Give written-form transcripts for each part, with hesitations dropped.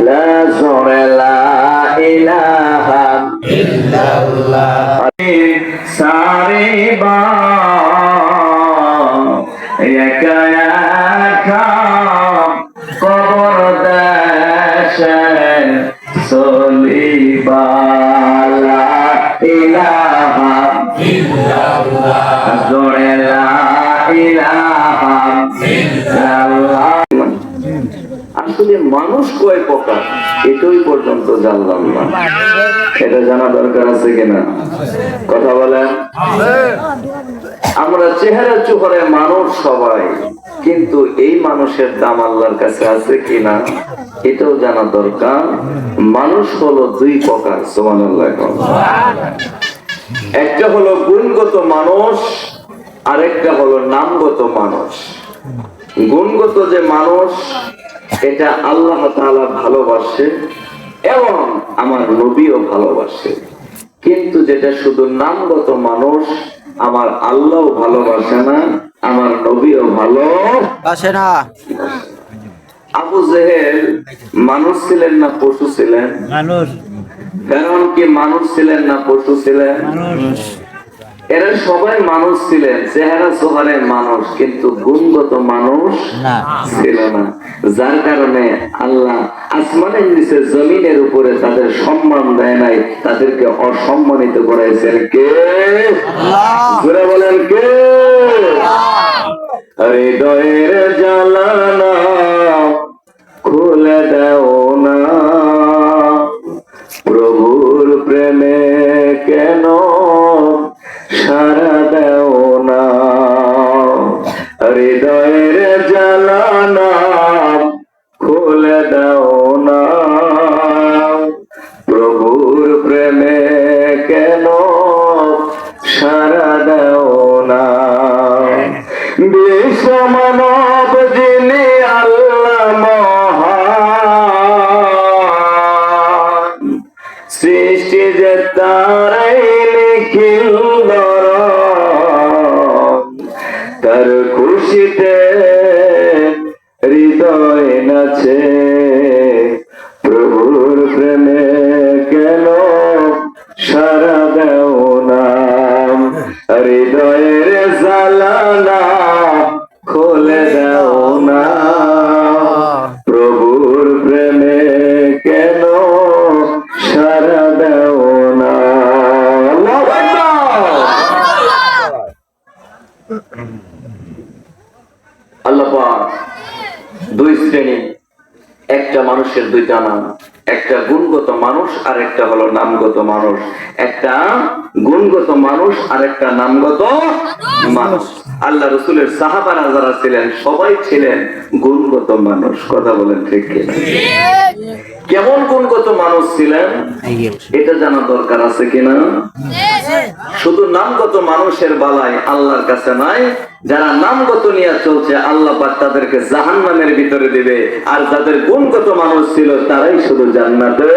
লা জোরে লা ইলাহা ইল্লাল্লাহ সারে বা একা একা কবর দেশে চলিবা লা ইলাহা ইল্লাল্লাহ জোরে লা ইলাহা ইল্লাল্লাহ। আসলে মানুষ কয় প্রকার এটাই পর্যন্ত জানলাম না, এটা জানা দরকার আছে কিনা? কথা বলেন। আমরা চেহারা চোখে মানুষ সবাই, কিন্তু এই মানুষের দাম আল্লাহর কাছে আছে কিনা এটাও জানা দরকার। মানুষ হলো দুই প্রকার, সুবহানাল্লাহ। একটা হলো গুণগত মানুষ, আরেকটা হলো নামগত মানুষ। গুণগত যে মানুষ এটা আল্লাহ তাআলা ভালোবাসে এবং আমার নবীও ভালোবাসে, কিন্তু যেটা শুধু নামগত মানুষ আমার আল্লাহও ভালোবাসে না, আমার নবীও ভালোবাসে না। আবু জেহেল মানুষ ছিলেন না পশু ছিলেন? মানুষ। ফেরাউন কি মানুষ ছিলেন না পশু ছিলেন? মানুষ। এরা সবাই মানুষ ছিলেন, চেহারা চোহারে মানুষ, কিন্তু গুণগত মানুষ ছিল না। যার কারণে আল্লাহ আসমানের নিচে জমিনের উপরে তাদের সম্মান দেয় নাই, তাদেরকে অসম্মানিত করেছেন কে? আল্লাহ। বলেন কে? হৃদয়ের জানালা খুলে দাও না, প্রভুর প্রেমে কেন সারা দাও না, হৃদয়ের জানালা খুলে দাও না, প্রভুর প্রেমে কেন সারা দাও না। বিশ্ব মানব যিনি আল্লাহ মহান, সৃষ্টি যে তারাই লিখিল তার খুশিতে হৃদয় নাচে, প্রভুর প্রেমে কেন সারা দেও না, হৃদয়ের জানালা খুলে দাও না, প্রভুর প্রেমে কেন সারা দেও না। আল্লাহ পাক দুই শ্রেণী, একটা মানুষের দুইটা নাম, একটা গুণগত মানুষ আর একটা হলো নামগত মানুষ। একটা গুণগত মানুষ আর একটা নামগত মানুষ। আল্লাহ রাসূলের সাহাবারা যারা ছিলেন সবাই ছিলেন গুণগত মানুষ। কথা বলেন ঠিক কিনা? কেমন গুণগত মানুষ ছিলেন এটা জানা দরকার আছে কিনা? শুধু নামগত মানুষের বালাই আল্লাহর কাছে নাই, যারা নামগত নিয়ে চলছে আল্লাহ পাক তাদেরকে জাহান্নামের ভিতরে দিবে, আর যাদের গুণগত মানুষ ছিল তারাই শুধু জান্নাতে।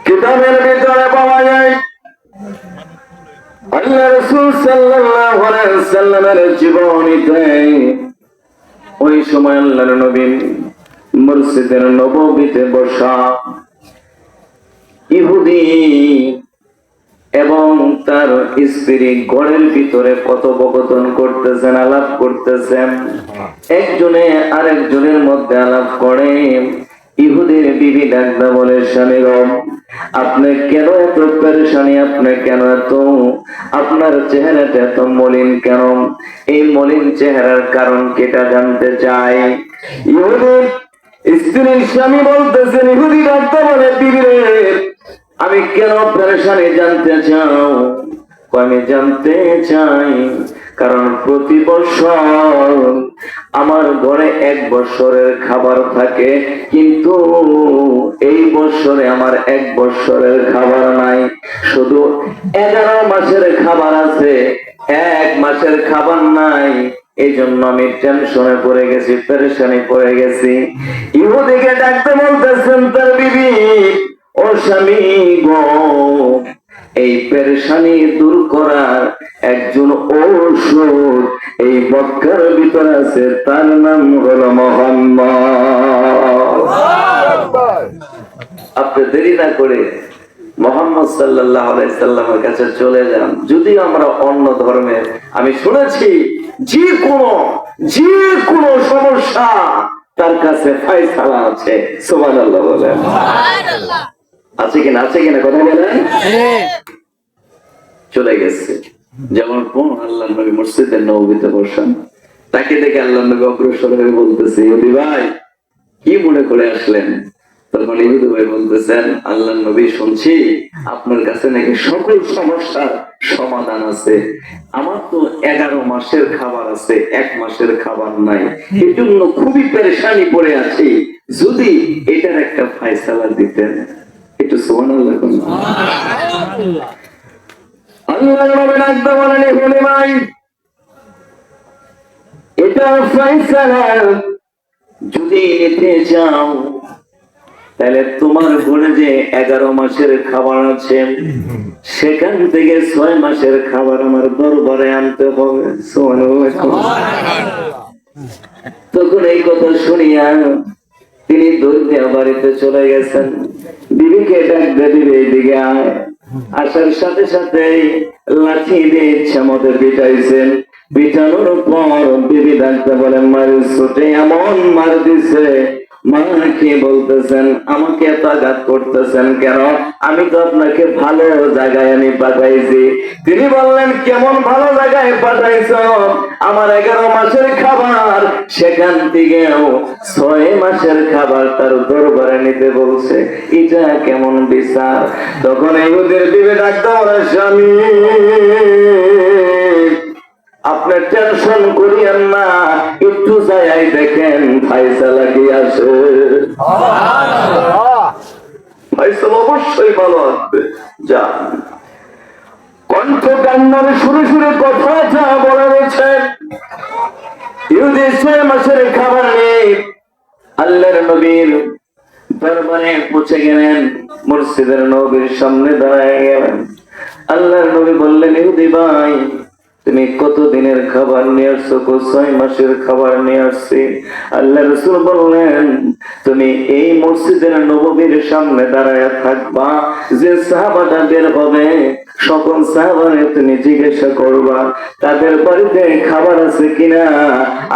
কিতাবের ভিতরে পাওয়া যায় আল্লাহ রাসূল সাল্লাল্লাহু আলাইহি ওয়াসাল্লামের জীবনীতে ওই সময় আল্লাহর নবী মসজিদের নববীতে বসা ইহুদি এবং তার স্ত্রী ঘরের ভিতরে কথোপকথন করতেছেন, আলাপ করতেছেন। একজনে আরেকজনের মধ্যে আলাপ করে। ইহুদির বিবি ডাকদা বলে, স্বামী আপনি কেন এত পেরেশানি, আপনি কেন এত, আপনার চেহারাটা এত মলিন কেন? এই মলিন চেহারার কারণ কেটা জানতে চাই। ইহুদি স্ত্রীর স্বামী বলতেছেন, ইহুদি ডাকদা বলে, বিবি রে আমি কেন পেরেশানি জানতে চাও? আমি জানতে চাই কারণ প্রতি বছর আমার ঘরে 1 বছরের খাবার থাকে, কিন্তু এই বছরে আমার 1 বছরের খাবার নাই, শুধু 11 মাসের খাবার আছে, 1 মাসের খাবার নাই। এই জন্য আমি টেনশনে পড়ে গেছি, পেরেশানি পড়ে গেছি। ইহুদিকে ডাকতে বলতেছেন তার বিবি, ও স্বামী গো, এই পেরেশানি দূর করার একজন ঔষধ এই মক্কার ভিতরে আছে, তার নাম হলো মুহাম্মদ। আপনি দেরি না করে মুহাম্মদ সাল্লাল্লাহু আলাইহি সাল্লামের কাছে চলে যান। যদি আমরা অন্য ধর্মের, আমি শুনেছি যে কোনো সমস্যা তার কাছে ফয়সালা আছে। সুবহানাল্লাহ বলেন। আছে কিনা কথা বলেন। চলে গেছে। যেমন আল্লাহ নবী মসজিদে নববীতে বসেন, তাকে দেখে আল্লাহ নবী অগ্রসর হয়ে বলতেছে, ইহুদি ভাই কি মনে করে আসলেন? তখন ইহুদি ভাই বলতেছেন, আল্লাহ নবী শুনছি আপনার কাছে নাকি সকল সমস্যার সমাধান আছে। আমার তো 11 মাসের খাবার আছে, 1 মাসের খাবার নাই, এই জন্য খুবই পেরেশানি পড়ে আছি। যদি এটার একটা ফয়সালা দিতেন। একটু সুবহানাল্লাহ বলুন। আল্লাহ নবী একদম বলেন, ইহুদি ভাই এটা ফয়সালা যদি নিতে যাও তাহলে তোমার ঘরে যে 11 মাসের খাবার আছে সেখান থেকে 6 মাসের খাবার আমার দরবারে আনতে হবে। তখন এই কথা শুনিয়া তিনি দৌড়িয়া বাড়িতে চলে গেছেন। বিবিকে ডাক দিবে, এদিকে আয়। আসার সাথে সাথে লাঠি দিয়ে ইচ্ছা মতো পিটাইছেন। পিটানোর পর বিবি ডাকতে বলেন, মার ছুটে এমন মার দিছে, মাকে বলতেছেন আমাকে এত আঘাত করতেছেন কেন? আমি তো আপনাকে ভালো জায়গায় আমি পাঠাইছি। তিনি বললেন, কেমন ভালো জায়গায় পাঠাইছ? আমার 11 মাসের খাবার, সেখান থেকেও 6 মাসের খাবার তার দরবারে নিতে বলছে। এটা কেমন বিচার? তখন ইহুদির বিবি ডাকতে বলে, স্বামী আপনি টেনশন করিয়েন না, একটু যাই দেখেন ফয়সালা কি আছে। ফয়সালা অবশ্যই ভালো আসবে। যান। কণ্ঠ কান্নার সুরে সুরে কথা বলা রয়েছে। ইহুদি 6 মাসের খাবার নেই। আল্লাহর নবীর দরবারে পৌঁছে গেলেন, মসজিদের নবীর সামনে দাঁড়ায় গেলেন। আল্লাহর নবী বললেন, ইহুদি ভাই তুমি কত দিনের খাবার নিয়ে আসছো? 6 মাসের খাবার নিয়ে আসছি। আল্লাহ রাসূল বললেন, তুমি এই মসজিদের নববীর সামনে দাঁড়ায় থাকবা, যে সাহাবাটা বের হবে সকল সাহাবারে তুমি জিজ্ঞাসা করবা তাদের বাড়িতে খাবার আছে কিনা,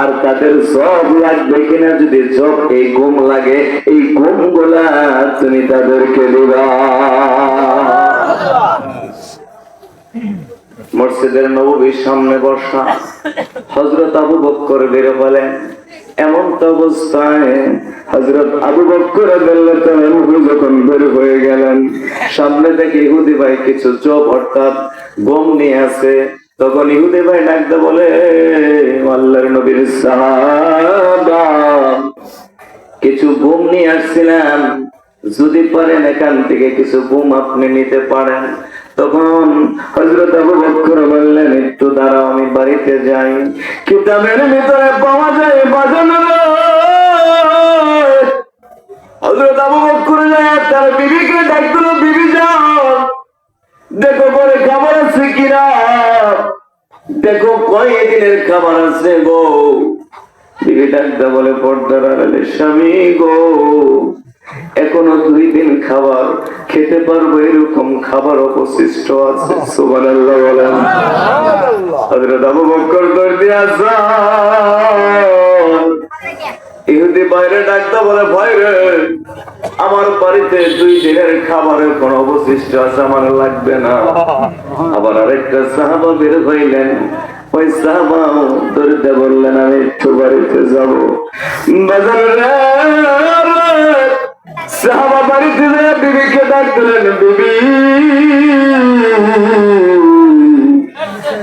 আর তাদের জব লাগবে কিনা। যদি জব এই গম লাগে, এই গম গুলা তুমি তাদেরকে দিবা। মসজিদের নববীর সামনে বসা হযরত আবু বকর বের হলেন। এমন তো অবস্থায় হযরত আবু বকর রাদিয়াল্লাহু তাআলা যখন বের হয়ে গেলেন, সামনে থেকে ইহুদি ভাই কিছু জব অর্থাৎ গম নিয়ে আসে। তখন ইহুদি ভাই ডাকতে বলে, আল্লাহর নবীর সাহাবা কিছু গম নিয়ে আসছিলাম, যদি পারেন এখান থেকে কিছু গম আপনি নিতে পারেন। তখন হযরত আবু বকর বললেন, একটু দাঁড়াও আমি বাড়িতে যাই। কিতাবের ভিতরে পাওয়া যায় বাজানো। হযরত আবু বকর যায় তার বিবিকে ডাকলো, বিবি যাও দেখো ঘরে খাবার আছে কিনা, দেখো কয়দিনের খাবার আছে গো। বিবি ডাকতে বলে, পর্দার আড়ালে স্বামী গো, এখনো 2 দিন খাবার খেতে পারবো এরকম খাবার অবশিষ্ট আছে। সুবহানাল্লাহ বলেন। হযরত আবু বকর দৌড়ে আসেন। ইহুদি বাইরে ডাকতে বলে, ভাইরে আমার বাড়িতে 2 দিনের খাবার এখন অবশিষ্ট আছে, আমার লাগবে না। আবার আরেকটা সাহাবা বের হইলেন। ওই সাহাবা দৌড়ে বললেন, আমি একটু বাড়িতে যাবো। সাহাবা বাড়িতে বিবিকে ডাক দিলেন, বিবি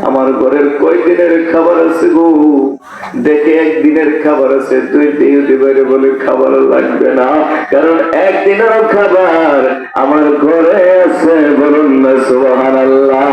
আমার ঘরের কয়দিনের খাবার আছে গো? দেখে 1 দিনের খাবার আছে। 2 দিন দিবারে বলে খাবার লাগবে না, কারণ 1 দিনের খাবার আমার ঘরে আছে। বলুন না সুবহানাল্লাহ।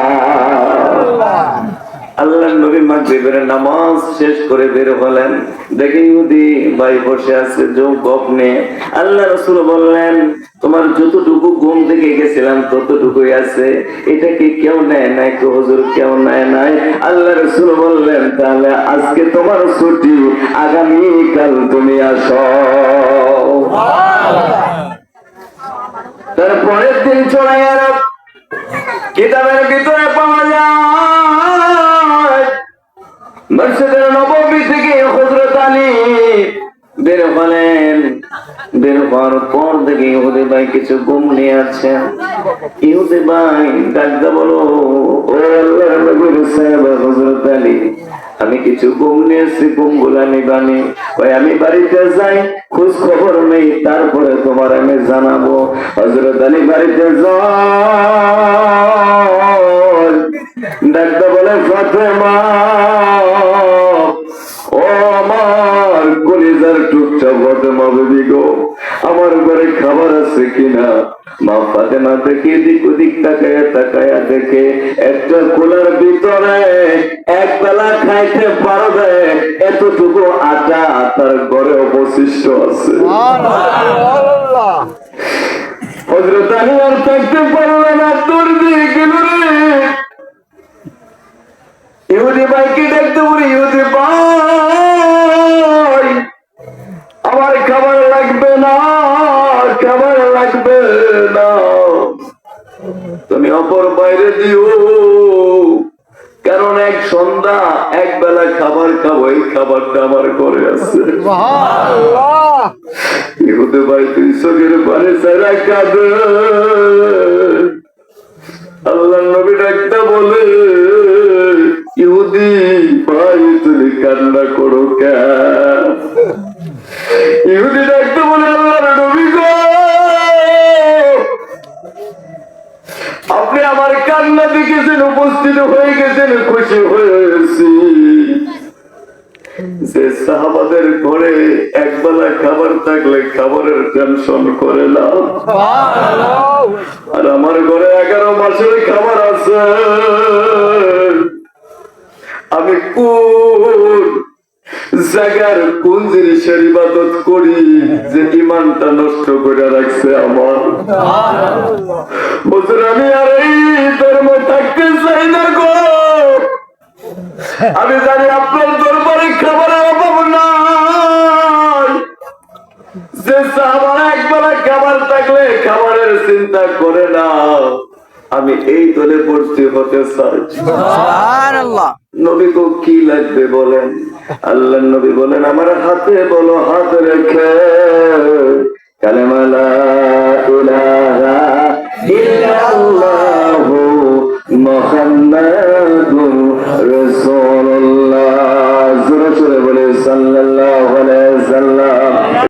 আল্লাহর নবী মাগরিবের নামাজ শেষ করে বের হলেন, দেখে ইহুদি ভাই বসে আছে যৌবক নিয়ে। আল্লাহ রাসূল বললেন, তোমার যতটুকু ঘুম থেকে গেছিলাম ততটুকুই আছে, এটা কি কেউ নেয় নাই? তো হুজুর কেউ নেয় নাই। আল্লাহ রাসূল বললেন, তাহলে আজকে তোমার ছুটি, আগামীকাল তুমি আসো। তারপরের দিন চলে গেল। কিতাবের ভিতরে পাওয়া যায় মসজিদের নববী থেকে হযরত আলী বের হলেন। বের হওয়ার পর থেকে ইহুদি ভাই কিছু ঘুম নিয়ে আছেন। ইহুদি ভাই ডাকতে বলো, ও আল্লাহর নবীর সাহাবা হযরত আলী, আমি কিছু ঘুম নিয়েছি, ঘুমগুলা নিবানি। ওই আমি বাড়িতে যাই, খোঁজ খবর নেই, তারপরে তোমার আমি জানাবো। হযরত আলী বাড়িতে যান, ডাকতে বলে, ফাতেমা, ও আমার কলিজার টুকটা ফাতেমা বেবি গো, আমার ঘরে খাবার আছে কিনা? মা ফাতেমা দেখে এদিক ওদিক তাকায়া তাকায়া দেখে একটা কোলার ভিতরে এক বেলা খাইতে পারবে এতটুকু আটা তার ঘরে অবশিষ্ট আছে। হযরত আলী আর থাকতে পারলেন না, দৌড় দিয়ে গেল রে। ইহুদি ভাইকে ডাকতে বলি, ইহুদি ভাই, আমার খাবার লাগবে না, খাবার লাগবে না, তুমি অপর বাইরে দিও, কারণ এক সন্ধ্যা এক বেলা খাবার খাবো, এই খাবারটা আমার ঘরে আছে। ইহুদি ভাই তুই চোখের পানি ছাড়া কাঁদে। আল্লাহ নবী ডাকতে বলে, ইহুদি ভাই তুমি কান্না করো কেন? ইহুদি ডাকতে বলে, আল্লাহর নবী গো, আপনি আমার কান্না দেখেছেন, উপস্থিত হয়ে গেছেন, খুশি হয়েছি যে সাহাবাদের ঘরে একবেলা খাবার থাকলে খাবারের টেনশন করে না, আর আমার ঘরে 11 মাসের খাবার আছে। আমি কোন জায়গার কোন জিনিসের ইবাদত করি যে ইমানটা নষ্ট করে রাখছে আমার? হুজুর আমি আর এই ধর্ম থাকতে চাই না গো। আমি জানি আপনার দরবারে খাবারের অভাব নাই, যে সাহাবারা একবেলা খাবার থাকলে খাবারের চিন্তা করে না, আমি এই দলে ভর্তি হতে চাই। সুবহানাল্লাহ। নবী গো কি লাগবে বলেন? আল্লাহর নবী বলেন, আমার হাতে বলো, হাত রেখে কালেমা লা ইলাহা ইল্লাল্লাহু মুহাম্মাদুর রাসূলুল্লাহ। জোরে জোরে বলে সাল্লাল্লাহু